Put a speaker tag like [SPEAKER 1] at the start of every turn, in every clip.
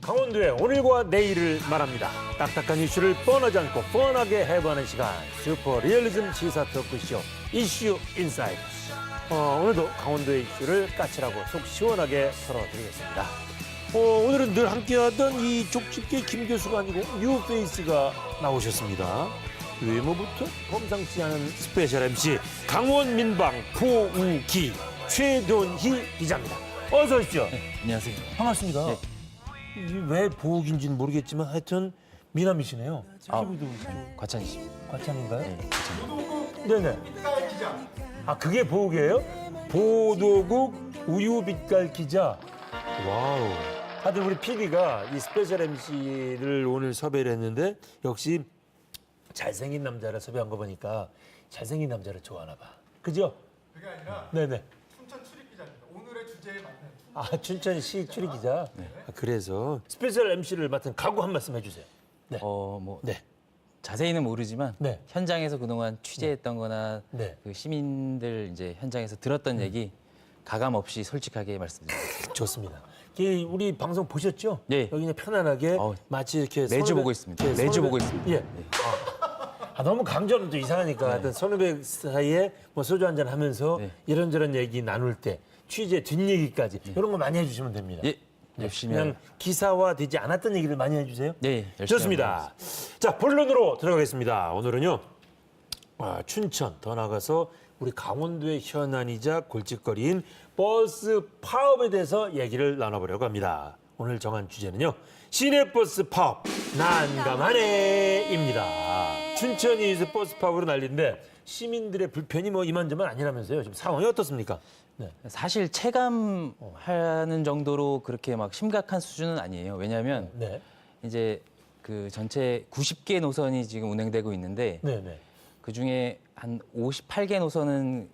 [SPEAKER 1] 강원도의 오늘과 내일을 말합니다. 딱딱한 이슈를 뻔하지 않고 뻔하게 해보는 시간. 슈퍼 리얼리즘 시사 토크쇼 이슈 인사이드. 오늘도 강원도의 이슈를 까칠하고 속 시원하게 털어드리겠습니다. 오늘은 늘 함께하던 이 족집게 김 교수가 아니고 뉴페이스가 나오셨습니다. 외모부터 범상치 않은 스페셜 MC 강원민방 포우기 최돈희 기자입니다. 어서 오십시오.
[SPEAKER 2] 네, 안녕하세요.
[SPEAKER 1] 반갑습니다.
[SPEAKER 2] 네.
[SPEAKER 1] 이게 왜 보옥인지는 모르겠지만 하여튼 미남이시네요. 피부도
[SPEAKER 2] 과찬이십니다.
[SPEAKER 1] 과찬인가요?
[SPEAKER 2] 네, 과찬.
[SPEAKER 1] 네네. 아 그게 보옥이에요? 보도국 우유빛깔 기자. 와우. 하여튼 우리 PD가 이 스페셜 MC를 오늘 섭외를 했는데 역시 잘생긴 남자를 섭외한 거 보니까 잘생긴 남자를 좋아하나 봐. 그죠?
[SPEAKER 3] 그게 아니라
[SPEAKER 1] 네네.
[SPEAKER 3] 춘천 출입 기자입니다. 오늘의 주제에 맞는
[SPEAKER 1] 아 춘천시 출입 기자. 아, 그래서 스페셜 MC를 맡은 각오 한 말씀 해주세요. 네.
[SPEAKER 2] 뭐
[SPEAKER 1] 네.
[SPEAKER 2] 자세히는 모르지만
[SPEAKER 1] 네.
[SPEAKER 2] 현장에서 그동안 취재했던-거나
[SPEAKER 1] 네.
[SPEAKER 2] 그 시민들 이제 현장에서 들었던 얘기 가감 없이 솔직하게 말씀드리겠습니다.
[SPEAKER 1] 좋습니다. 우리 방송 보셨죠?
[SPEAKER 2] 네.
[SPEAKER 1] 여기 그냥 편안하게 마치 이렇게
[SPEAKER 2] 매주 보고 있습니다. 매주 보고 있습니다.
[SPEAKER 1] 예. 너무 강조는 좀 이상하니까 하여튼 선후배 사이에 뭐 소주 한잔 하면서
[SPEAKER 2] 네.
[SPEAKER 1] 이런저런 얘기 나눌 때 취재 뒷얘기까지 이런 거 많이 해주시면 됩니다.
[SPEAKER 2] 예, 열심히
[SPEAKER 1] 그냥 기사화되지 않았던 얘기를 많이 해주세요.
[SPEAKER 2] 네, 열심히
[SPEAKER 1] 좋습니다. 자, 본론으로 들어가겠습니다. 오늘은요. 춘천 더 나가서 우리 강원도의 현안이자 골칫거리인 버스 파업에 대해서 얘기를 나눠보려고 합니다. 오늘 정한 주제는요. 시내버스 파업 난감하네입니다. 춘천이 이제 버스 파업으로 난리인데 시민들의 불편이 뭐 이만저만 아니라면서요. 지금 상황이 어떻습니까? 네.
[SPEAKER 2] 사실 체감하는 정도로 그렇게 막 심각한 수준은 아니에요. 왜냐하면
[SPEAKER 1] 네.
[SPEAKER 2] 이제 그 전체 90개 노선이 지금 운행되고 있는데
[SPEAKER 1] 네. 네.
[SPEAKER 2] 그 중에 한 58개 노선은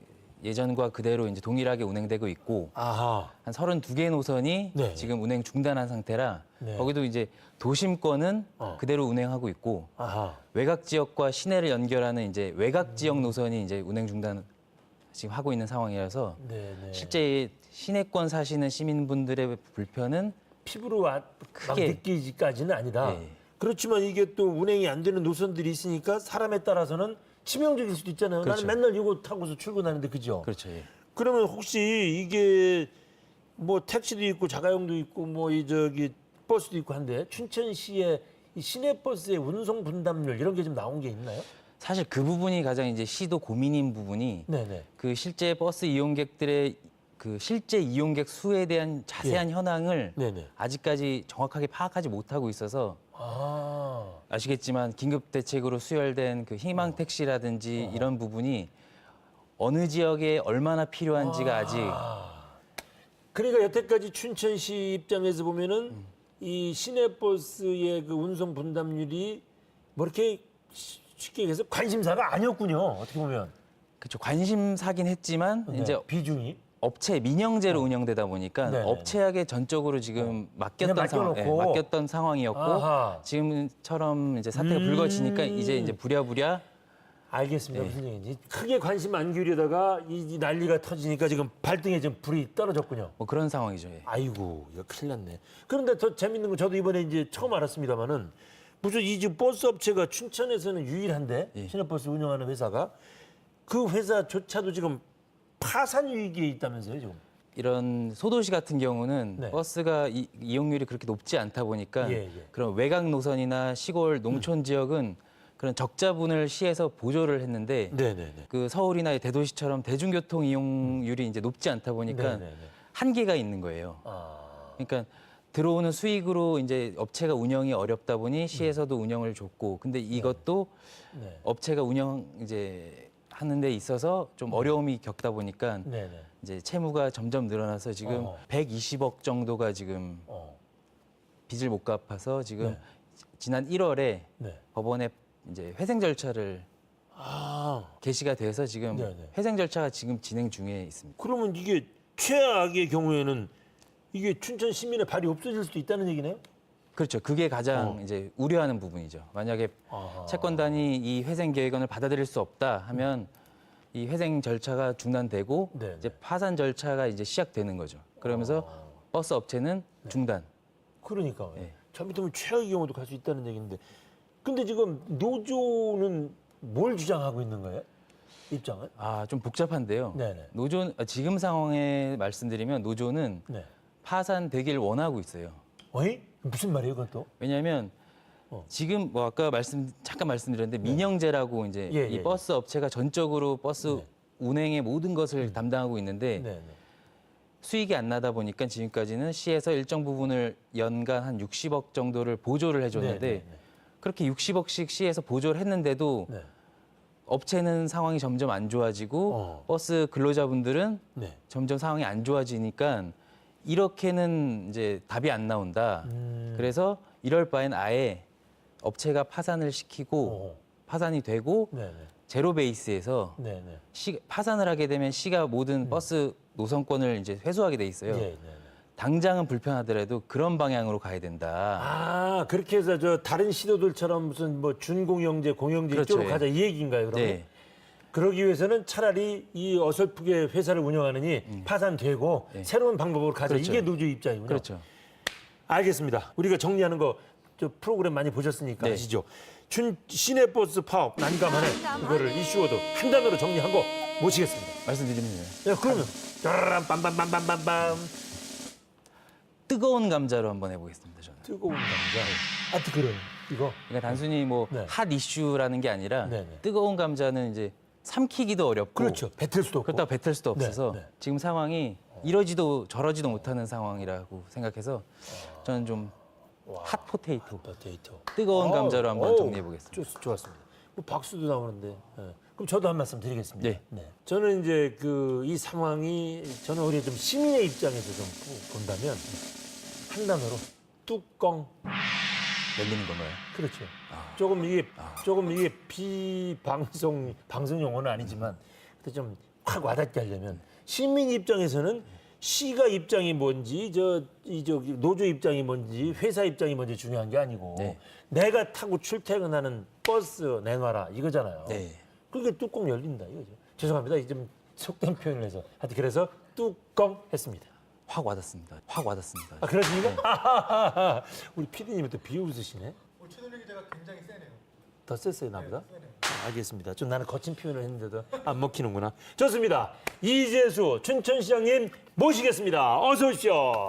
[SPEAKER 2] 예전과 그대로 이제 동일하게 운행되고 있고
[SPEAKER 1] 아하.
[SPEAKER 2] 한 32개 노선이
[SPEAKER 1] 네.
[SPEAKER 2] 지금 운행 중단한 상태라
[SPEAKER 1] 네.
[SPEAKER 2] 거기도 이제 도심권은
[SPEAKER 1] 어.
[SPEAKER 2] 그대로 운행하고 있고
[SPEAKER 1] 아하.
[SPEAKER 2] 외곽 지역과 시내를 연결하는 이제 외곽 지역 노선이 이제 운행 중단 지금 하고 있는 상황이라서
[SPEAKER 1] 네. 네.
[SPEAKER 2] 실제 시내권 사시는 시민분들의 불편은
[SPEAKER 1] 피부로 막
[SPEAKER 2] 크게.
[SPEAKER 1] 느끼지까지는 아니다.
[SPEAKER 2] 네.
[SPEAKER 1] 그렇지만 이게 또 운행이 안 되는 노선들이 있으니까 사람에 따라서는 치명적일 수도 있잖아요.
[SPEAKER 2] 그렇죠.
[SPEAKER 1] 나는 맨날 이거 타고서 출근하는데 그죠?
[SPEAKER 2] 그렇죠. 예.
[SPEAKER 1] 그러면 혹시 이게 뭐 택시도 있고 자가용도 있고 뭐 이 저기 버스도 있고 한데 춘천시의 이 시내버스의 운송 분담률 이런 게 좀 나온 게 있나요?
[SPEAKER 2] 사실 그 부분이 가장 이제 시도 고민인 부분이
[SPEAKER 1] 네네.
[SPEAKER 2] 그 실제 버스 이용객들의 그 실제 이용객 수에 대한 자세한 현황을
[SPEAKER 1] 네네.
[SPEAKER 2] 아직까지 정확하게 파악하지 못하고 있어서
[SPEAKER 1] 아.
[SPEAKER 2] 아시겠지만 긴급 대책으로 수혈된 그 희망 택시라든지 이런 부분이 어느 지역에 얼마나 필요한지가 아직
[SPEAKER 1] 그러니까 여태까지 춘천시 입장에서 보면은 이 시내버스의 그 운송 분담률이 뭐 이렇게 쉽게 얘기해서 관심사가 아니었군요. 어떻게 보면.
[SPEAKER 2] 그렇죠. 관심사긴 했지만
[SPEAKER 1] 네,
[SPEAKER 2] 이제
[SPEAKER 1] 비중이.
[SPEAKER 2] 업체 민영제로 운영되다 보니까
[SPEAKER 1] 네네.
[SPEAKER 2] 업체에게 전적으로 지금 맡겼던
[SPEAKER 1] 그냥
[SPEAKER 2] 상황,
[SPEAKER 1] 맡겨놓고.
[SPEAKER 2] 맡겼던 상황이었고
[SPEAKER 1] 아하.
[SPEAKER 2] 지금처럼 이제 사태가 불거지니까 이제 부랴부랴
[SPEAKER 1] 알겠습니다. 무슨 얘기인지. 크게 관심 안 기울이다가 이 난리가 터지니까 지금 발등에 좀 불이 떨어졌군요.
[SPEAKER 2] 뭐 그런 상황이죠. 예.
[SPEAKER 1] 아이고, 이거 큰일 났네. 그런데 더 재밌는 건 저도 이번에 이제 처음 알았습니다만은 무슨 이 지금 버스 업체가 춘천에서는 유일한데
[SPEAKER 2] 예.
[SPEAKER 1] 시내버스 운영하는 회사가 그 회사조차도 지금 파산 위기에 있다면서요, 지금.
[SPEAKER 2] 이런 소도시 같은 경우는
[SPEAKER 1] 네.
[SPEAKER 2] 버스가 이용률이 그렇게 높지 않다 보니까
[SPEAKER 1] 예, 예.
[SPEAKER 2] 그런 외곽 노선이나 시골 농촌 지역은 그런 적자분을 시에서 보조를 했는데
[SPEAKER 1] 네네네.
[SPEAKER 2] 그 서울이나 대도시처럼 대중교통 이용률이 이제 높지 않다 보니까
[SPEAKER 1] 네네네.
[SPEAKER 2] 한계가 있는 거예요.
[SPEAKER 1] 아,
[SPEAKER 2] 그러니까 들어오는 수익으로 이제 업체가 운영이 어렵다 보니 시에서도 운영을 줬고 근데 이것도
[SPEAKER 1] 네.
[SPEAKER 2] 업체가 운영 이제 하는 데 있어서 좀 어려움이 겪다 보니까
[SPEAKER 1] 네네.
[SPEAKER 2] 이제 채무가 점점 늘어나서 지금 120억 정도가 지금
[SPEAKER 1] 어,
[SPEAKER 2] 빚을 못 갚아서 지금
[SPEAKER 1] 네.
[SPEAKER 2] 지난 1월에
[SPEAKER 1] 네.
[SPEAKER 2] 법원에 이제 회생 절차를
[SPEAKER 1] 아,
[SPEAKER 2] 개시가 돼서 지금
[SPEAKER 1] 네네.
[SPEAKER 2] 회생 절차가 지금 진행 중에 있습니다.
[SPEAKER 1] 그러면 이게 최악의 경우에는 이게 춘천 시민의 발이 없어질 수도 있다는 얘기네요?
[SPEAKER 2] 그렇죠. 그게 가장 이제 우려하는 부분이죠. 만약에
[SPEAKER 1] 아하.
[SPEAKER 2] 채권단이 이 회생 계획안을 받아들일 수 없다 하면 이 회생 절차가 중단되고
[SPEAKER 1] 네네.
[SPEAKER 2] 이제 파산 절차가 이제 시작되는 거죠. 그러면서 버스 업체는 중단.
[SPEAKER 1] 그러니까
[SPEAKER 2] 예.
[SPEAKER 1] 잘못하면 최악의 경우도 갈 수 있다는 얘기인데. 근데 지금 노조는 뭘 주장하고 있는 거예요? 입장은?
[SPEAKER 2] 좀 복잡한데요.
[SPEAKER 1] 네네.
[SPEAKER 2] 지금 상황에 말씀드리면 노조는
[SPEAKER 1] 네.
[SPEAKER 2] 파산되길 원하고 있어요.
[SPEAKER 1] 어이? 무슨 말이에요, 그것도?
[SPEAKER 2] 왜냐하면 지금 뭐 아까 잠깐 말씀드렸는데 민영제라고 이제
[SPEAKER 1] 예,
[SPEAKER 2] 이
[SPEAKER 1] 예,
[SPEAKER 2] 버스 업체가 전적으로 버스
[SPEAKER 1] 네.
[SPEAKER 2] 운행의 모든 것을 담당하고 있는데
[SPEAKER 1] 네, 네.
[SPEAKER 2] 수익이 안 나다 보니까 지금까지는 시에서 일정 부분을 연간 한 60억 정도를 보조를 해줬는데
[SPEAKER 1] 네, 네, 네.
[SPEAKER 2] 그렇게 60억씩 시에서 보조를 했는데도
[SPEAKER 1] 네.
[SPEAKER 2] 업체는 상황이 점점 안 좋아지고 버스 근로자분들은
[SPEAKER 1] 네.
[SPEAKER 2] 점점 상황이 안 좋아지니까 이렇게는 이제 답이 안 나온다. 그래서 이럴 바엔 아예 업체가 파산을 시키고 파산이 되고
[SPEAKER 1] 네, 네.
[SPEAKER 2] 제로 베이스에서
[SPEAKER 1] 네, 네.
[SPEAKER 2] 파산을 하게 되면 시가 모든 버스 노선권을 이제 회수하게 돼 있어요.
[SPEAKER 1] 네, 네, 네.
[SPEAKER 2] 당장은 불편하더라도 그런 방향으로 가야 된다.
[SPEAKER 1] 아, 그렇게 해서 저 다른 시도들처럼 무슨 뭐 준공영제, 공영제
[SPEAKER 2] 그렇죠,
[SPEAKER 1] 이쪽으로
[SPEAKER 2] 예.
[SPEAKER 1] 가자 이 얘기인가요, 그러면?
[SPEAKER 2] 네.
[SPEAKER 1] 그러기 위해서는 차라리 이 어설프게 회사를 운영하느니 파산되고 새로운 방법으로 가자.
[SPEAKER 2] 그렇죠.
[SPEAKER 1] 이게 노조 입장이군요.
[SPEAKER 2] 그렇죠.
[SPEAKER 1] 알겠습니다. 우리가 정리하는 거 저 프로그램 많이 보셨으니까
[SPEAKER 2] 네.
[SPEAKER 1] 아시죠? 시내버스 파업 난감하네. 이거를 이슈워도 한 단어로 정리하고 모시겠습니다.
[SPEAKER 2] 말씀드리면
[SPEAKER 1] 네, 그러면 짜라란 빰빰빰빰빰빰
[SPEAKER 2] 뜨거운 감자로 한번 해보겠습니다. 저는.
[SPEAKER 1] 뜨거운 감자. 아, 뜨거워요. 이거.
[SPEAKER 2] 그러니까 단순히 뭐
[SPEAKER 1] 네.
[SPEAKER 2] 핫 이슈라는 게 아니라
[SPEAKER 1] 네, 네.
[SPEAKER 2] 뜨거운 감자는 이제 삼키기도 어렵고
[SPEAKER 1] 그렇죠. 뱉을 수도 없고.
[SPEAKER 2] 그렇다고 뱉을 수도
[SPEAKER 1] 네,
[SPEAKER 2] 없어서
[SPEAKER 1] 네.
[SPEAKER 2] 지금 상황이 이러지도 저러지도 못하는 상황이라고 생각해서 저는 좀 핫 포테이토,
[SPEAKER 1] 포테이토.
[SPEAKER 2] 뜨거운 감자로 한번 정리해 보겠습니다.
[SPEAKER 1] 좋았습니다. 뭐 박수도 나오는데. 예. 그럼 저도 한 말씀 드리겠습니다.
[SPEAKER 2] 네.
[SPEAKER 1] 저는 이제 이 상황이 저는 오히려 좀 시민의 입장에서 좀 본다면 한 단어로 뚜껑.
[SPEAKER 2] 열리는 건가요?
[SPEAKER 1] 그렇죠. 조금 이게 방송 용어는 아니지만 근데 좀 확 와닿게 하려면 시민 입장에서는 시가 입장이 뭔지 저기 노조 입장이 뭔지 회사 입장이 뭔지 중요한 게 아니고
[SPEAKER 2] 네.
[SPEAKER 1] 내가 타고 출퇴근하는 버스 내놔라 이거잖아요.
[SPEAKER 2] 네.
[SPEAKER 1] 그게 뚜껑 열린다 이거죠. 죄송합니다. 이 좀 속된 표현을 해서 하여튼 그래서 뚜껑 했습니다.
[SPEAKER 2] 확 와닿습니다. 확 와닿습니다.
[SPEAKER 1] 아 그렇습니까? 우리 PD님이 또 비웃으시네.
[SPEAKER 3] 최동희 기자가 굉장히 세네요.
[SPEAKER 1] 더 셌어요 나보다?
[SPEAKER 3] 세네요.
[SPEAKER 1] 알겠습니다. 좀 나는 거친 표현을 했는데도 안 먹히는구나. 좋습니다. 이재수 춘천시장님 모시겠습니다. 어서 오십시오.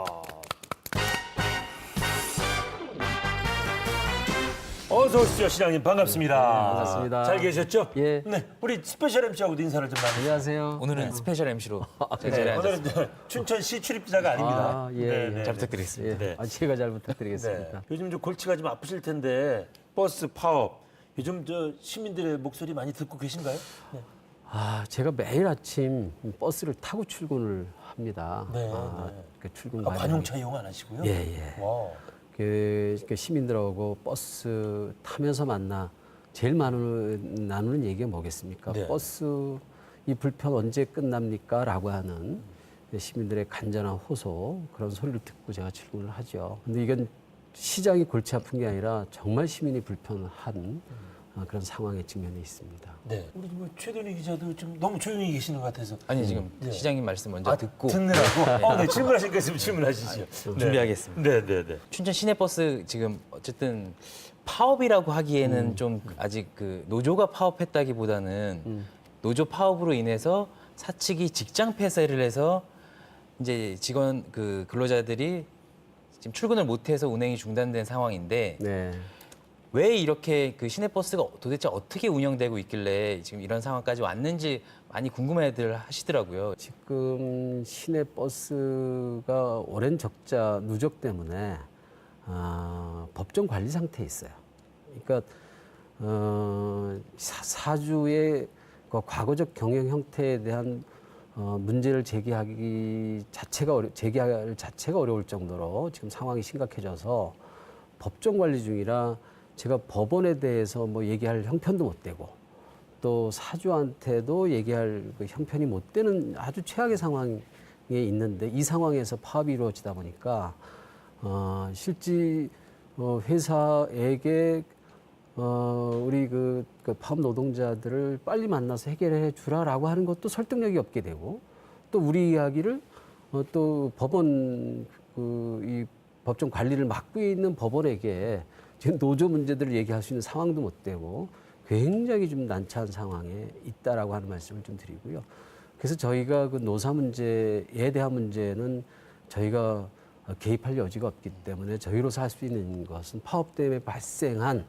[SPEAKER 1] 어서 오십시오, 시장님. 반갑습니다.
[SPEAKER 4] 반갑습니다.
[SPEAKER 1] 잘 계셨죠?
[SPEAKER 4] 예.
[SPEAKER 1] 네, 우리 스페셜 MC하고도 인사를 좀 나누세요.
[SPEAKER 4] 안녕하세요.
[SPEAKER 2] 오늘은 스페셜 MC로 제
[SPEAKER 1] 네,
[SPEAKER 2] 자리에
[SPEAKER 1] 오늘은
[SPEAKER 2] 앉았습니다.
[SPEAKER 1] 춘천시 출입기자가 아닙니다.
[SPEAKER 4] 아, 예, 예.
[SPEAKER 2] 잘 부탁드리겠습니다.
[SPEAKER 4] 예.
[SPEAKER 1] 네.
[SPEAKER 4] 제가 잘
[SPEAKER 1] 네.
[SPEAKER 4] 부탁드리겠습니다.
[SPEAKER 1] 요즘 좀 골치가 좀 아프실 텐데 버스 파업. 요즘 시민들의 목소리 많이 듣고 계신가요? 네.
[SPEAKER 4] 제가 매일 아침 버스를 타고 출근을 합니다.
[SPEAKER 1] 네,
[SPEAKER 4] 그 출근
[SPEAKER 1] 아,
[SPEAKER 4] 과정이-
[SPEAKER 1] 관용차 이용 안 하시고요?
[SPEAKER 4] 예, 예.
[SPEAKER 1] 와.
[SPEAKER 4] 그 시민들하고 버스 타면서 제일 나누는 얘기가 뭐겠습니까?
[SPEAKER 1] 네.
[SPEAKER 4] 버스 이 불편 언제 끝납니까? 라고 하는 시민들의 간절한 호소 그런 소리를 듣고 제가 출근을 하죠. 근데 이건 시장이 골치 아픈 게 아니라 정말 시민이 불편한 그런 상황에 직면해 있습니다.
[SPEAKER 1] 네. 우리 뭐 최동희 기자도 좀 너무 조용히 계시는 것 같아서.
[SPEAKER 2] 아니 지금
[SPEAKER 1] 네.
[SPEAKER 2] 시장님 말씀 먼저 듣고
[SPEAKER 1] 듣느라고. 네, 질문하실 거 있으면 질문하시죠. 네.
[SPEAKER 2] 준비하겠습니다.
[SPEAKER 1] 네, 네, 네.
[SPEAKER 2] 춘천 시내버스 지금 어쨌든 파업이라고 하기에는 좀 아직 그 노조가 파업했다기보다는 노조 파업으로 인해서 사측이 직장 폐쇄를 해서 이제 직원 그 근로자들이 지금 출근을 못해서 운행이 중단된 상황인데
[SPEAKER 4] 네.
[SPEAKER 2] 왜 이렇게 그 시내버스가 도대체 어떻게 운영되고 있길래 지금 이런 상황까지 왔는지 많이 궁금해들 하시더라고요.
[SPEAKER 4] 지금 시내 버스가 오랜 적자 누적 때문에 법정 관리 상태에 있어요. 그러니까 사주의 그 과거적 경영 형태에 대한 문제를 제기할 자체가 어려울 정도로 지금 상황이 심각해져서 법정 관리 중이라 제가 법원에 대해서 뭐 얘기할 형편도 못 되고 또 사주한테도 얘기할 그 형편이 못 되는 아주 최악의 상황에 있는데 이 상황에서 파업이 이루어지다 보니까 실제 회사에게 우리 그 파업 노동자들을 빨리 만나서 해결해 주라라고 하는 것도 설득력이 없게 되고 또 우리 이야기를 또 법원 이 법정 관리를 맡고 있는 법원에게 지금 노조 문제들을 얘기할 수 있는 상황도 못 되고 굉장히 좀 난처한 상황에 있다라고 하는 말씀을 좀 드리고요. 그래서 저희가 그 노사 문제에 대한 문제는 저희가 개입할 여지가 없기 때문에 저희로서 할 수 있는 것은 파업 때문에 발생한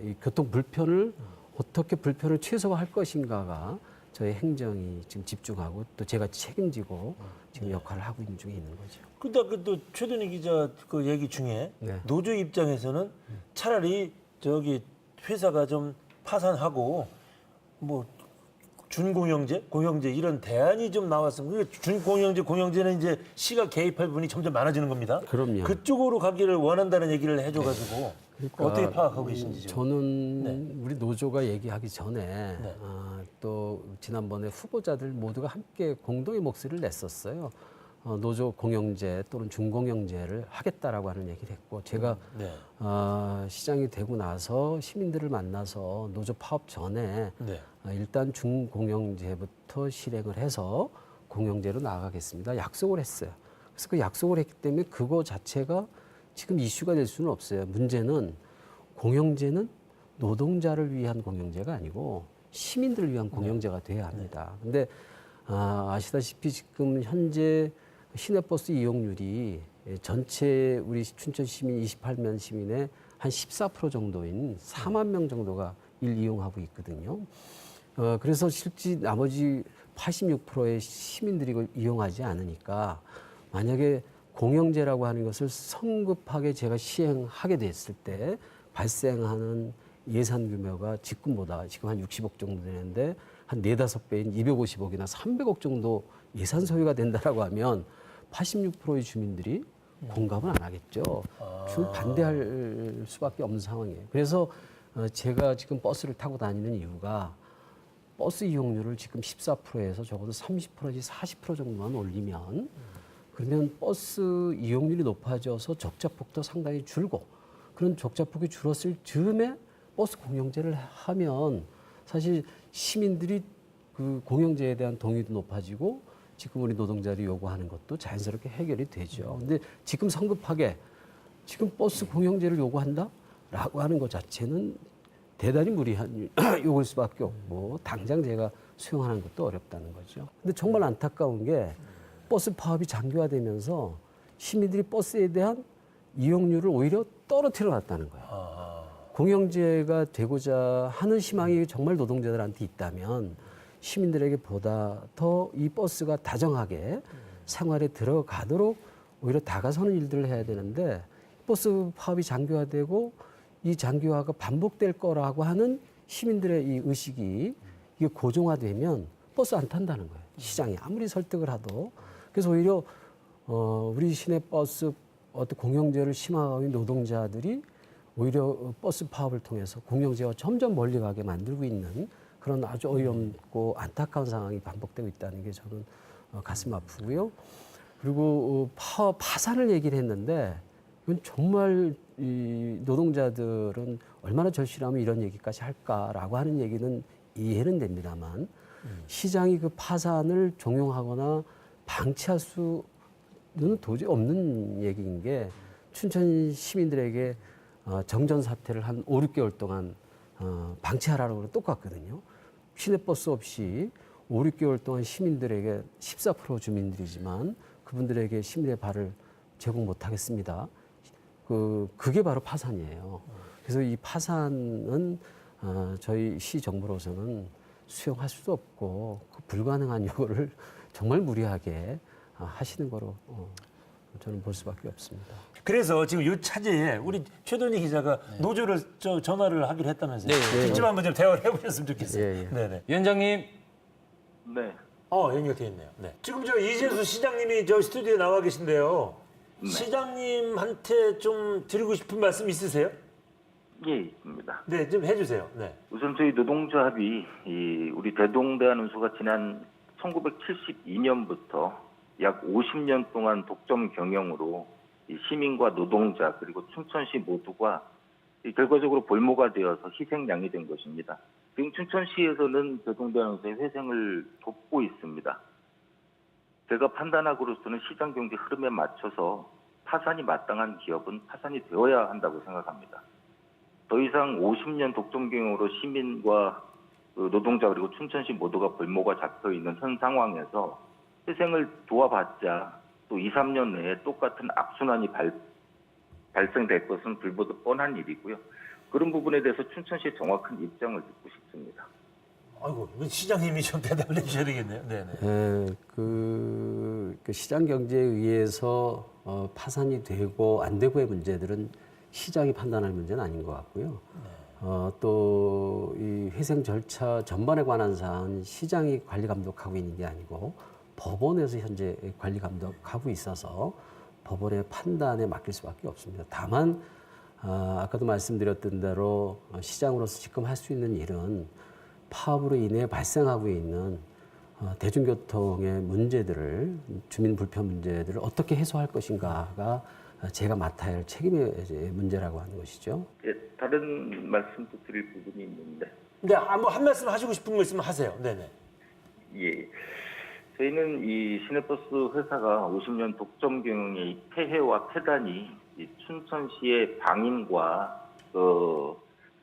[SPEAKER 4] 이 교통 불편을 어떻게 불편을 최소화할 것인가가 저희 행정이 지금 집중하고 또 제가 책임지고 지금 역할을 하고 있는 중에 있는 거죠.
[SPEAKER 1] 근데 또 최동희 기자 그 얘기 중에
[SPEAKER 4] 네.
[SPEAKER 1] 노조 입장에서는 차라리 저기 회사가 좀 파산하고 뭐 준공영제, 공영제 이런 대안이 좀 나왔으면 그게 준공영제, 공영제는 이제 시가 개입할 부분이 점점 많아지는 겁니다.
[SPEAKER 4] 그럼요.
[SPEAKER 1] 그쪽으로 가기를 원한다는 얘기를 해줘가지고
[SPEAKER 4] 그러니까
[SPEAKER 1] 어떻게 파악하고 계신지 지금.
[SPEAKER 4] 저는 우리 노조가 얘기하기 전에
[SPEAKER 1] 네.
[SPEAKER 4] 또 지난번에 후보자들 모두가 함께 공동의 목소리를 냈었어요. 노조 공영제 또는 준공영제를 하겠다라고 하는 얘기를 했고 제가
[SPEAKER 1] 네.
[SPEAKER 4] 시장이 되고 나서 시민들을 만나서 노조 파업 전에
[SPEAKER 1] 네.
[SPEAKER 4] 일단 준공영제부터 실행을 해서 공영제로 나아가겠습니다. 약속을 했어요. 그래서 그 약속을 했기 때문에 그거 자체가 지금 이슈가 될 수는 없어요. 문제는 공영제는 노동자를 위한 공영제가 아니고 시민들을 위한 공영제가 돼야 합니다. 근데 아시다시피 지금 현재 시내버스 이용률이 전체 우리 춘천 시민 28만 시민의 한 14% 정도인 4만 명 정도가 이용하고 있거든요. 그래서 실제 나머지 86%의 시민들이 이걸 이용하지 않으니까 만약에 공영제라고 하는 것을 성급하게 제가 시행하게 됐을 때 발생하는 예산 규모가 직군보다 지금 한 60억 정도 되는데 한 4, 5배인 250억이나 300억 정도 예산 소요가 된다라고 하면 86%의 주민들이 공감을 안 하겠죠. 주 반대할 수밖에 없는 상황이에요. 그래서 제가 지금 버스를 타고 다니는 이유가 버스 이용률을 지금 14%에서 적어도 30%내지 40% 정도만 올리면 그러면 버스 이용률이 높아져서 적자폭도 상당히 줄고 그런 적자폭이 줄었을 즈음에 버스 공영제를 하면 사실 시민들이 그 공영제에 대한 동의도 높아지고 지금 우리 노동자들이 요구하는 것도 자연스럽게 해결이 되죠. 근데 지금 성급하게 지금 버스 공영제를 요구한다라고 하는 것 자체는 대단히 무리한 요구일 수밖에 없고 당장 제가 수용하는 것도 어렵다는 거죠. 근데 정말 안타까운 게 버스 파업이 장기화되면서 시민들이 버스에 대한 이용률을 오히려 떨어뜨려 놨다는 거예요. 공영제가 되고자 하는 희망이 정말 노동자들한테 있다면 시민들에게 보다 더 이 버스가 다정하게 생활에 들어가도록 오히려 다가서는 일들을 해야 되는데 버스 파업이 장기화되고 이 장기화가 반복될 거라고 하는 시민들의 이 의식이 이게 고정화되면 버스 안 탄다는 거예요. 시장이 아무리 설득을 하도. 그래서 오히려 우리 시내버스 어떤 공영제를 심화하고 있는 노동자들이 오히려 버스 파업을 통해서 공영제와 점점 멀리 가게 만들고 있는 그런 아주 어이없고 안타까운 상황이 반복되고 있다는 게 저는 가슴 아프고요. 그리고 파산을 얘기를 했는데 이건 정말 이 노동자들은 얼마나 절실하면 이런 얘기까지 할까라고 하는 얘기는 이해는 됩니다만 시장이 그 파산을 종용하거나 방치할 수는 도저히 없는 얘기인 게 춘천 시민들에게 정전 사태를 한 5, 6개월 동안 방치하라고 똑같거든요. 시내버스 없이 5, 6개월 동안 시민들에게 14% 주민들이지만 그분들에게 시민의 발을 제공 못하겠습니다. 그게 바로 파산이에요. 그래서 이 파산은 저희 시 정부로서는 수용할 수도 없고 그 불가능한 요구를 정말 무리하게 하시는 거로 저는 볼 수밖에 없습니다.
[SPEAKER 1] 그래서 지금 이 차제에 우리 최동희 기자가 노조를 전화를 하기로 했다면서요. 직접 한번 좀 대화를 해보셨으면 좋겠어요. 네네.
[SPEAKER 2] 위원장님.
[SPEAKER 3] 네.
[SPEAKER 1] 연결돼 있네요. 네. 지금 저 이재수 시장님이 저 스튜디오에 나와 계신데요.
[SPEAKER 5] 네.
[SPEAKER 1] 시장님한테 좀 드리고 싶은 말씀 있으세요?
[SPEAKER 5] 예, 있습니다.
[SPEAKER 1] 네, 좀 해주세요. 네.
[SPEAKER 5] 우선 저희 노동조합이 우리 대동대한운수가 지난 1972년부터 약 50년 동안 독점 경영으로 이 시민과 노동자 그리고 춘천시 모두가 결과적으로 볼모가 되어서 희생양이 된 것입니다. 지금 춘천시에서는 대동대한운수의 회생을 돕고 있습니다. 제가 판단하고로서는 시장 경제 흐름에 맞춰서 파산이 마땅한 기업은 파산이 되어야 한다고 생각합니다. 더 이상 50년 독점 경영으로 시민과 그 노동자 그리고 춘천시 모두가 볼모가 잡혀 있는 현 상황에서 회생을 도와봤자 또 2, 3년 내에 똑같은 악순환이 발생될 것은 불보듯 뻔한 일이고요. 그런 부분에 대해서 춘천시의 정확한 입장을 듣고 싶습니다.
[SPEAKER 1] 아이고, 이건 시장님이 좀 대답을 해주셔야 되겠네요. 네네.
[SPEAKER 4] 그 시장 경제에 의해서 파산이 되고 안 되고의 문제들은 시장이 판단할 문제는 아닌 것 같고요. 또 이 회생 절차 전반에 관한 사항은 시장이 관리 감독하고 있는 게 아니고 법원에서 현재 관리 감독하고 있어서 법원의 판단에 맡길 수밖에 없습니다. 다만 아까도 말씀드렸던 대로 시장으로서 지금 할 수 있는 일은 파업으로 인해 발생하고 있는 대중교통의 문제들을, 주민 불편 문제들을 어떻게 해소할 것인가가 제가 맡아야 할 책임의 문제라고 하는 것이죠.
[SPEAKER 5] 예, 다른 말씀도 드릴 부분이 있는데,
[SPEAKER 1] 네, 한 말씀 하시고 싶은 말씀 하세요. 네네.
[SPEAKER 5] 예, 저희는 이 시내버스 회사가 50년 독점 경영의 이 폐해와 폐단이 이 춘천시의 방임과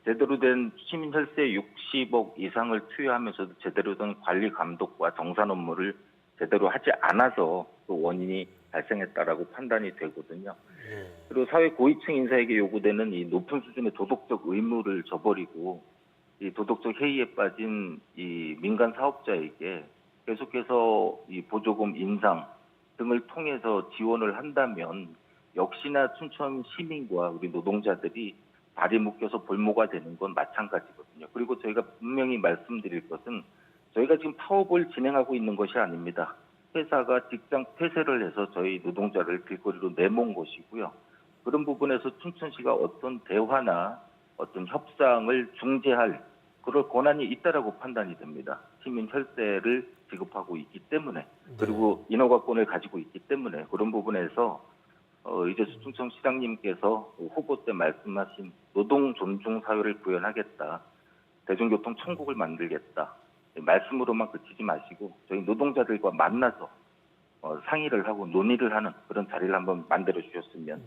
[SPEAKER 5] 제대로 된 시민 혈세 60억 이상을 투여하면서도 제대로 된 관리 감독과 정산 업무를 제대로 하지 않아서 그 원인이 발생했다라고 판단이 되거든요. 그리고 사회 고위층 인사에게 요구되는 이 높은 수준의 도덕적 의무를 저버리고 이 도덕적 해이에 빠진 이 민간 사업자에게 계속해서 이 보조금 인상 등을 통해서 지원을 한다면 역시나 춘천 시민과 우리 노동자들이 발이 묶여서 볼모가 되는 건 마찬가지거든요. 그리고 저희가 분명히 말씀드릴 것은 저희가 지금 파업을 진행하고 있는 것이 아닙니다. 회사가 직장 폐쇄를 해서 저희 노동자를 길거리로 내몬 것이고요. 그런 부분에서 춘천시가 어떤 대화나 어떤 협상을 중재할 그럴 권한이 있다라고 판단이 됩니다. 시민 혈세를 지급하고 있기 때문에, 그리고 인허가권을 가지고 있기 때문에 그런 부분에서 이재수 춘천시장님께서 후보 때 말씀하신 노동 존중 사회를 구현하겠다, 대중교통 천국을 만들겠다, 말씀으로만 그치지 마시고 저희 노동자들과 만나서 상의를 하고 논의를 하는 그런 자리를 한번 만들어 주셨으면.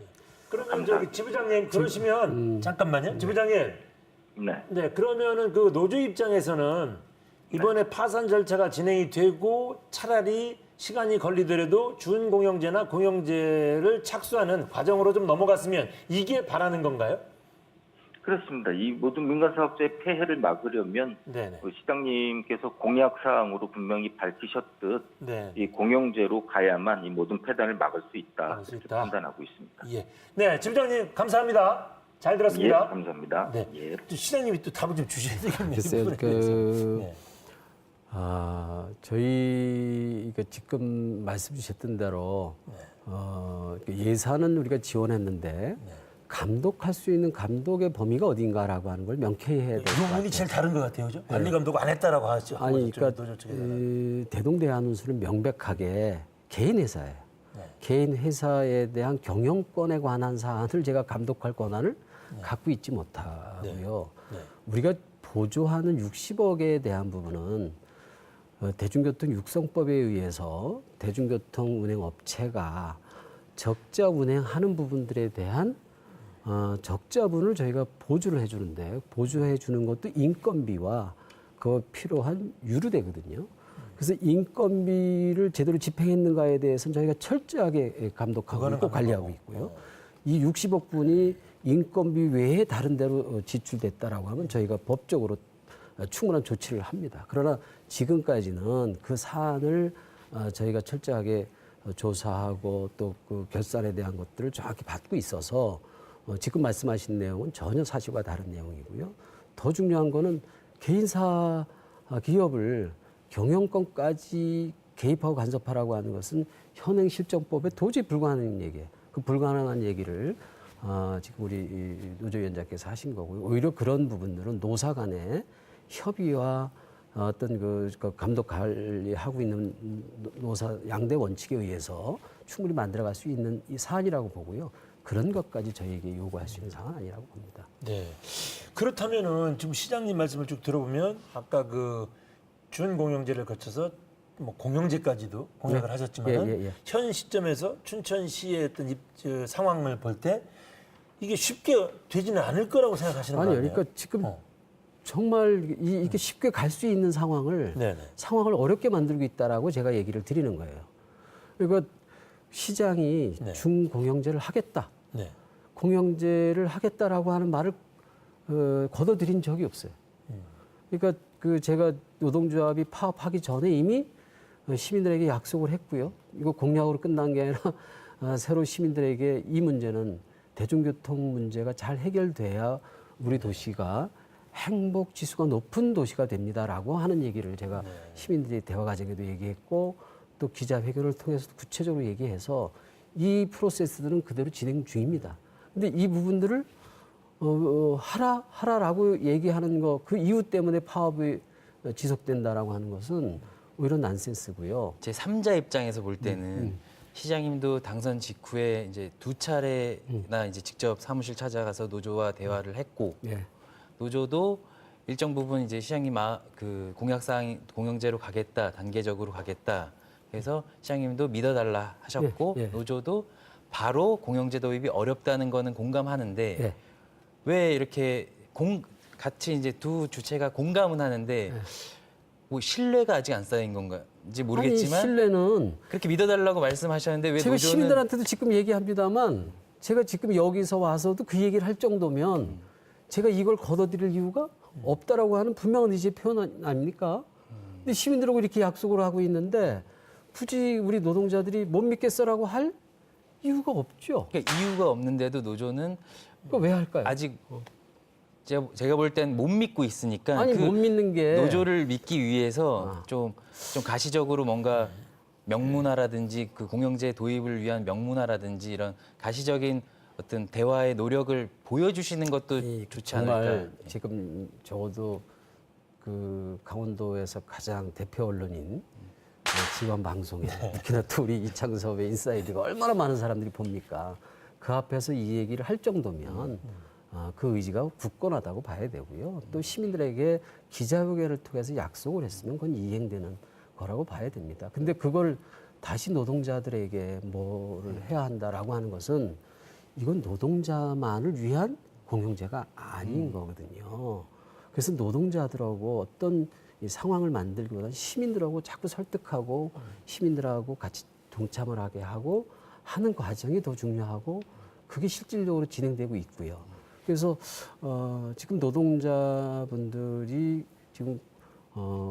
[SPEAKER 1] 그러면 저기 지부장님 그러시면 잠깐만요. 지부장님.
[SPEAKER 5] 네.
[SPEAKER 1] 네, 그러면은 그 노조 입장에서는 이번에 파산 절차가 진행이 되고 차라리 시간이 걸리더라도 준공영제나 공영제를 착수하는 과정으로 좀 넘어갔으면 이게 바라는 건가요?
[SPEAKER 5] 그렇습니다. 이 모든 민간 사업자의 폐해를 막으려면
[SPEAKER 1] 네네.
[SPEAKER 5] 시장님께서 공약 사항으로 분명히 밝히셨듯
[SPEAKER 1] 네.
[SPEAKER 5] 이 공영제로 가야만 이 모든 폐단을 막을 수 있다,
[SPEAKER 1] 막을 수
[SPEAKER 5] 이렇게
[SPEAKER 1] 있다.
[SPEAKER 5] 판단하고 있습니다.
[SPEAKER 1] 예. 네, 지부장님 감사합니다. 잘
[SPEAKER 5] 예,
[SPEAKER 1] 들었습니다.
[SPEAKER 5] 감사합니다.
[SPEAKER 1] 네.
[SPEAKER 5] 예.
[SPEAKER 1] 또 시장님이 또 답을 좀 주셔야 되겠네요.
[SPEAKER 4] 글쎄요,
[SPEAKER 1] 이 부분에 대해서. 네.
[SPEAKER 4] 저희 지금 말씀 주셨던 대로 예산은 우리가 지원했는데 감독할 수 있는 감독의 범위가 어딘가라고 하는 걸 명쾌히 해야
[SPEAKER 1] 이
[SPEAKER 4] 될 것 같아요.
[SPEAKER 1] 부분이 제일 다른 것 같아요, 그죠? 관리 감독 안 했다라고 하죠.
[SPEAKER 4] 아니, 그러니까
[SPEAKER 1] 노조 쪽에서는.
[SPEAKER 4] 대동대한운수는 명백하게 개인 회사예요.
[SPEAKER 1] 네.
[SPEAKER 4] 개인 회사에 대한 경영권에 관한 사안을 제가 감독할 권한을 갖고 있지 못하고요.
[SPEAKER 1] 네.
[SPEAKER 4] 우리가 보조하는 60억에 대한 부분은 대중교통 육성법에 의해서 대중교통 운행 업체가 적자 운행하는 부분들에 대한 적자분을 저희가 보조를 해주는데, 보조해 주는 것도 인건비와 그 필요한 유류되거든요. 그래서 인건비를 제대로 집행했는가에 대해서는 저희가 철저하게 감독하고 있고 관리하고 있고요. 이 60억 분이 인건비 외에 다른 데로 지출됐다라고 하면 저희가 법적으로 충분한 조치를 합니다. 그러나 지금까지는 그 사안을 저희가 철저하게 조사하고 또 그 결산에 대한 것들을 정확히 받고 있어서 지금 말씀하신 내용은 전혀 사실과 다른 내용이고요. 더 중요한 거는 개인사 기업을 경영권까지 개입하고 간섭하라고 하는 것은 현행실정법에 도저히 불가능한 얘기예요. 그 불가능한 얘기를 지금 우리 노조위원장께서 하신 거고요. 오히려 그런 부분들은 노사 간의 협의와 어떤 그 감독 관리하고 있는 노사 양대 원칙에 의해서 충분히 만들어갈 수 있는 이 사안이라고 보고요. 그런 것까지 저희에게 요구할 수 있는 상황은 아니라고 봅니다.
[SPEAKER 1] 네. 그렇다면은 지금 시장님 말씀을 쭉 들어보면 아까 그 준공영제를 거쳐서 뭐 공영제까지도 공약을 하셨지만
[SPEAKER 4] 예.
[SPEAKER 1] 현 시점에서 춘천시의 어떤 상황을 볼 때 이게 쉽게 되지는 않을 거라고 생각하시는
[SPEAKER 4] 아니요.
[SPEAKER 1] 거예요?
[SPEAKER 4] 그러니까 지금 정말 이게 쉽게 갈 수 있는 상황을 어렵게 만들고 있다라고 제가 얘기를 드리는 거예요. 그러니까 시장이
[SPEAKER 1] 네.
[SPEAKER 4] 중공영제를 하겠다.
[SPEAKER 1] 네.
[SPEAKER 4] 공영제를 하겠다라고 하는 말을 걷어들인 적이 없어요. 그러니까 제가 노동조합이 파업하기 전에 이미 시민들에게 약속을 했고요. 이거 공약으로 끝난 게 아니라 새로 시민들에게 이 문제는 대중교통 문제가 잘 해결돼야 우리 도시가 행복 지수가 높은 도시가 됩니다라고 하는 얘기를 제가 시민들이 대화 과정에도 얘기했고 또 기자회견을 통해서도 구체적으로 얘기해서 이 프로세스들은 그대로 진행 중입니다. 근데 이 부분들을 하라라고 얘기하는 거 그 이유 때문에 파업이 지속된다라고 하는 것은 오히려 난센스고요.
[SPEAKER 2] 제 3자 입장에서 볼 때는 시장님도 당선 직후에 이제 2차례나 이제 직접 사무실 찾아가서 노조와 대화를 했고
[SPEAKER 4] 예.
[SPEAKER 2] 노조도 일정 부분 이제 시장님 그 공약사항 공영제로 가겠다, 단계적으로 가겠다. 그래서 시장님도 믿어달라 하셨고
[SPEAKER 4] 예.
[SPEAKER 2] 노조도 바로 공영제 도입이 어렵다는 거는 공감하는데
[SPEAKER 4] 예.
[SPEAKER 2] 왜 이렇게 같이 이제 두 주체가 공감은 하는데 뭐 신뢰가 아직 안 쌓인 건가인지 모르겠지만
[SPEAKER 4] 아니, 신뢰는
[SPEAKER 2] 그렇게 믿어달라고 말씀하셨는데 왜
[SPEAKER 4] 제가
[SPEAKER 2] 노조는
[SPEAKER 4] 시민들한테도 지금 얘기합니다만 제가 지금 여기서 와서도 그 얘기를 할 정도면 제가 이걸 걷어들일 이유가 없다라고 하는 분명한 의지의 표현 아닙니까? 근데 시민들하고 이렇게 약속을 하고 있는데 굳이 우리 노동자들이 못 믿겠어라고 할 이유가 없죠.
[SPEAKER 2] 그러니까 이유가 없는데도 노조는
[SPEAKER 4] 그거 왜 할까요?
[SPEAKER 2] 아직 제가 볼 땐 못 믿고 있으니까
[SPEAKER 4] 아니
[SPEAKER 2] 그
[SPEAKER 4] 못 믿는 게
[SPEAKER 2] 노조를 믿기 위해서 좀 가시적으로 뭔가 명문화라든지 그 공영제 도입을 위한 명문화라든지 이런 가시적인 어떤 대화의 노력을 보여주시는 것도 좋지
[SPEAKER 4] 정말
[SPEAKER 2] 않을까.
[SPEAKER 4] 지금 적어도 그 강원도에서 가장 대표 언론인 지원 방송에 특히나 또 우리 이창섭의 인사이드가 얼마나 많은 사람들이 봅니까? 그 앞에서 이 얘기를 할 정도면 그 의지가 굳건하다고 봐야 되고요. 또 시민들에게 기자회견을 통해서 약속을 했으면 그건 이행되는 거라고 봐야 됩니다. 근데 그걸 다시 노동자들에게 뭐를 해야 한다라고 하는 것은 이건 노동자만을 위한 공영제가 아닌 거거든요. 그래서 노동자들하고 어떤 이 상황을 만들기보다는 시민들하고 자꾸 설득하고 시민들하고 같이 동참을 하게 하고 하는 과정이 더 중요하고 그게 실질적으로 진행되고 있고요. 그래서 지금 노동자분들이 지금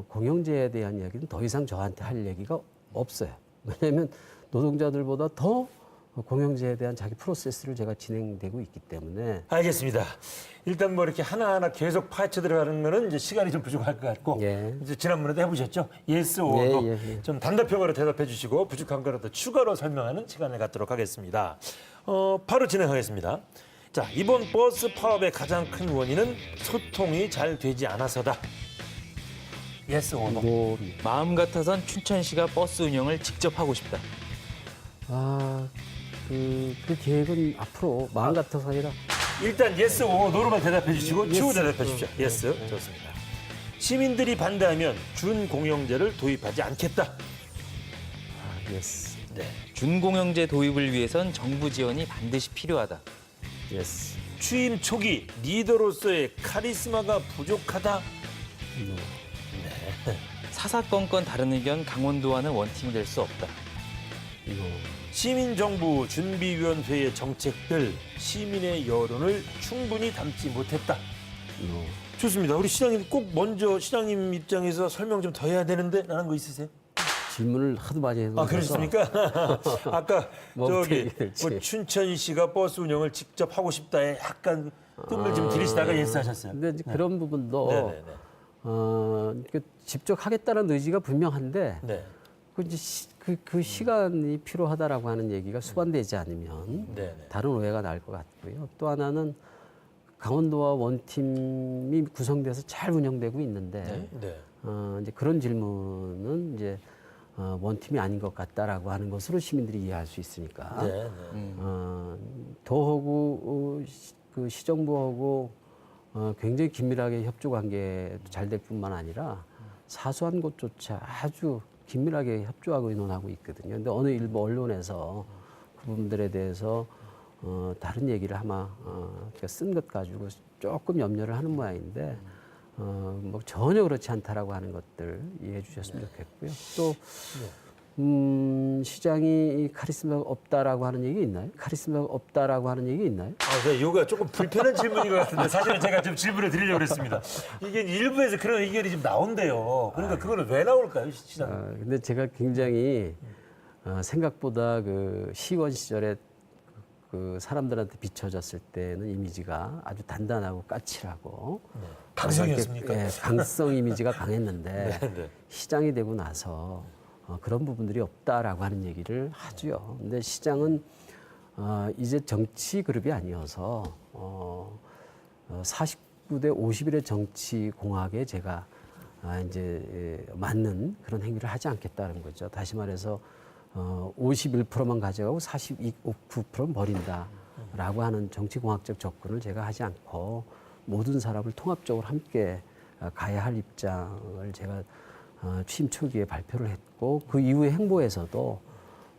[SPEAKER 4] 공영제에 대한 이야기는 더 이상 저한테 할 얘기가 없어요. 왜냐하면 노동자들보다 더 공영제에 대한 자기 프로세스를 제가 진행되고 있기 때문에.
[SPEAKER 1] 알겠습니다. 일단 뭐 이렇게 하나하나 계속 파헤쳐 들어가는 거는 이제 시간이 좀 부족할 것 같고
[SPEAKER 4] 예.
[SPEAKER 1] 이제 지난번에도 해보셨죠? 예스 오도
[SPEAKER 4] 예.
[SPEAKER 1] 좀 단답형으로 대답해 주시고 부족한 거는 더 추가로 설명하는 시간을 갖도록 하겠습니다. 바로 진행하겠습니다. 자, 이번 버스 파업의 가장 큰 원인은 소통이 잘 되지 않아서다. 예스 오도.
[SPEAKER 4] 뭐,
[SPEAKER 2] 마음 같아선 춘천시가 버스 운영을 직접 하고 싶다.
[SPEAKER 4] 그 계획은 앞으로 마음 같아서 아니라
[SPEAKER 1] 일단 예스 오 노로만 대답해 주시고 추후 대답해 주십시오. 예스. 좋습니다. 시민들이 반대하면 준공영제를 도입하지 않겠다.
[SPEAKER 4] 예스,
[SPEAKER 1] 네.
[SPEAKER 2] 준공영제 도입을 위해선 정부 지원이 반드시 필요하다.
[SPEAKER 4] 예스.
[SPEAKER 1] 취임 초기 리더로서의 카리스마가 부족하다.
[SPEAKER 2] 사사건건 다른 의견 강원도와는 원팀이 될 수 없다.
[SPEAKER 1] 시민정부 준비위원회의 정책들 시민의 여론을 충분히 담지 못했다. 좋습니다. 우리 시장님 꼭 먼저 시장님 입장에서 설명 좀 더 해야 되는데 라는 거 있으세요?
[SPEAKER 4] 질문을 하도 많이 해서.
[SPEAKER 1] 그렇습니까? 아까
[SPEAKER 4] 뭐부터
[SPEAKER 1] 저기
[SPEAKER 4] 얘기할지.
[SPEAKER 1] 뭐 춘천시가 버스 운영을 직접 하고 싶다에 약간 뜸을 좀 들이시다가 예스하셨어요.
[SPEAKER 4] 근데 이제 그런 부분도
[SPEAKER 1] 네네네.
[SPEAKER 4] 직접 하겠다는 의지가 분명한데
[SPEAKER 1] 네.
[SPEAKER 4] 그 이제 그 시간이 필요하다라고 하는 얘기가 수반되지 않으면
[SPEAKER 1] 네네.
[SPEAKER 4] 다른 오해가 날 것 같고요. 또 하나는 강원도와 원팀이 구성돼서 잘 운영되고 있는데
[SPEAKER 1] 네.
[SPEAKER 4] 이제 그런 질문은 이제 원팀이 아닌 것 같다라고 하는 것으로 시민들이 이해할 수 있으니까
[SPEAKER 1] 네.
[SPEAKER 4] 도하고 그 시정부하고 굉장히 긴밀하게 협조 관계 잘 될 뿐만 아니라 사소한 것조차 아주 긴밀하게 협조하고 의논하고 있거든요. 근데 어느 일부 언론에서 그 부분들에 대해서 다른 얘기를 아마 쓴 것 가지고 조금 염려를 하는 모양인데 뭐 전혀 그렇지 않다라고 하는 것들 이해해 주셨으면 좋겠고요. 또 시장이 카리스마가 없다라고 하는 얘기 있나요? 카리스마가 없다라고 하는 얘기 있나요?
[SPEAKER 1] 네, 이거가 조금 불편한 질문인 것 같은데 사실은 제가 좀 질문을 드리려고 그랬습니다. 이게 일부에서 그런 의견이 좀 나온대요. 그러니까 그거는 왜 나올까요, 시장?
[SPEAKER 4] 근데 제가 굉장히 생각보다 그 시의원 시절에 그 사람들한테 비춰졌을 때는 이미지가 아주 단단하고 까칠하고
[SPEAKER 1] 강성이었습니까?
[SPEAKER 4] 예, 강성 이미지가 강했는데
[SPEAKER 1] 네.
[SPEAKER 4] 시장이 되고 나서 그런 부분들이 없다라고 하는 얘기를 하죠. 근데 시장은 이제 정치 그룹이 아니어서 49대 51의 정치 공학에 제가 이제 맞는 그런 행위를 하지 않겠다는 거죠. 다시 말해서 51%만 가져가고 49%는 버린다라고 하는 정치공학적 접근을 제가 하지 않고 모든 사람을 통합적으로 함께 가야 할 입장을 제가 취임 초기에 발표를 했고 그 이후의 행보에서도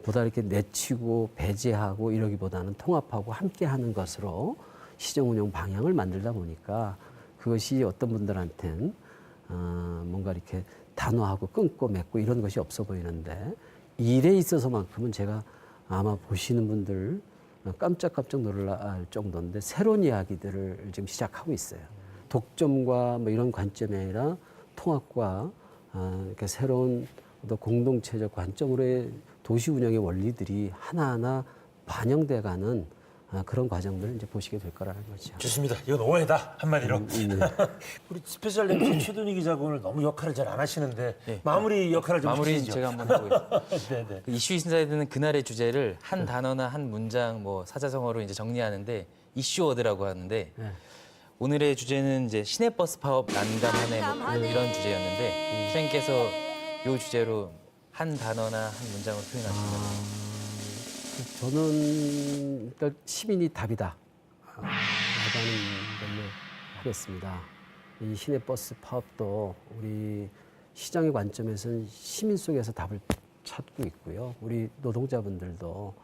[SPEAKER 4] 보다 이렇게 내치고 배제하고 이러기보다는 통합하고 함께 하는 것으로 시정 운영 방향을 만들다 보니까 그것이 어떤 분들한테는 뭔가 이렇게 단호하고 끊고 맺고 이런 것이 없어 보이는데 일에 있어서만큼은 제가 아마 보시는 분들 깜짝깜짝 놀랄 정도인데 새로운 이야기들을 지금 시작하고 있어요. 독점과 뭐 이런 관점이 아니라 통합과 이렇게 새로운 또 공동체적 관점으로의 도시 운영의 원리들이 하나하나 반영돼가는 그런 과정들을 이제 보시게 될 거라는 거죠.
[SPEAKER 1] 좋습니다. 이건 오해다 한마디로. 우리 스페셜 MC 최동희 기자가 오늘 너무 역할을 잘 안 하시는데
[SPEAKER 2] 네.
[SPEAKER 1] 마무리 역할을 좀
[SPEAKER 2] 마무리
[SPEAKER 1] 해주시죠.
[SPEAKER 2] 제가 한번 해보겠습니다.
[SPEAKER 1] 네네.
[SPEAKER 2] 그 이슈 인사이드는 그날의 주제를 한 단어나 한 문장, 뭐 사자성어로 이제 정리하는데 이슈워드라고 하는데 오늘의 주제는 이제 시내버스 파업 난감하네 뭐 이런 주제였는데 시장님께서 이 주제로 한 단어나 한 문장으로 표현하십니다.
[SPEAKER 4] 저는 일단 시민이 답이다 라고 하는 걸로 하겠습니다. 이 시내버스 파업도 우리 시장의 관점에서는 시민 속에서 답을 찾고 있고요. 우리 노동자분들도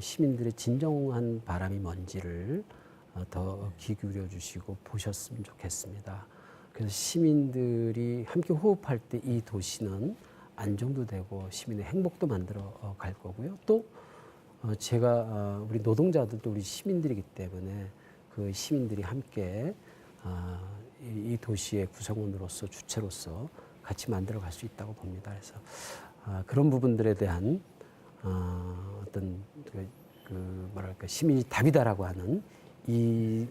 [SPEAKER 4] 시민들의 진정한 바람이 뭔지를 더 귀 기울여 주시고 보셨으면 좋겠습니다. 그래서 시민들이 함께 호흡할 때 이 도시는 안정도 되고 시민의 행복도 만들어 갈 거고요. 또 제가 우리 노동자들도 우리 시민들이기 때문에 그 시민들이 함께 이 도시의 구성원으로서 주체로서 같이 만들어 갈 수 있다고 봅니다. 그래서 그런 부분들에 대한 어떤 그 뭐랄까 시민이 답이다라고 하는 이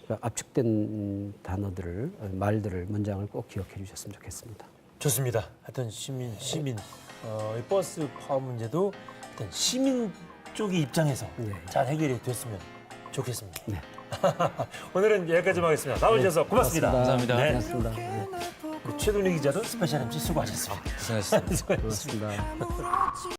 [SPEAKER 4] 압축된 단어들을 말들을 문장을 꼭 기억해 주셨으면 좋겠습니다.
[SPEAKER 1] 좋습니다. 하여튼 시민 이 버스 파업 문제도 하여튼 시민 쪽의 입장에서 잘 해결이 됐으면 좋겠습니다.
[SPEAKER 4] 네.
[SPEAKER 1] 오늘은 여기까지만 하겠습니다. 나오셔서 고맙습니다.
[SPEAKER 2] 감사합니다.
[SPEAKER 1] 네.
[SPEAKER 4] 고맙습니다. 네.
[SPEAKER 1] 최동희 기자도 스페셜 MC 수고하셨습니다.
[SPEAKER 2] 고생하셨습니다.
[SPEAKER 4] 고맙습니다.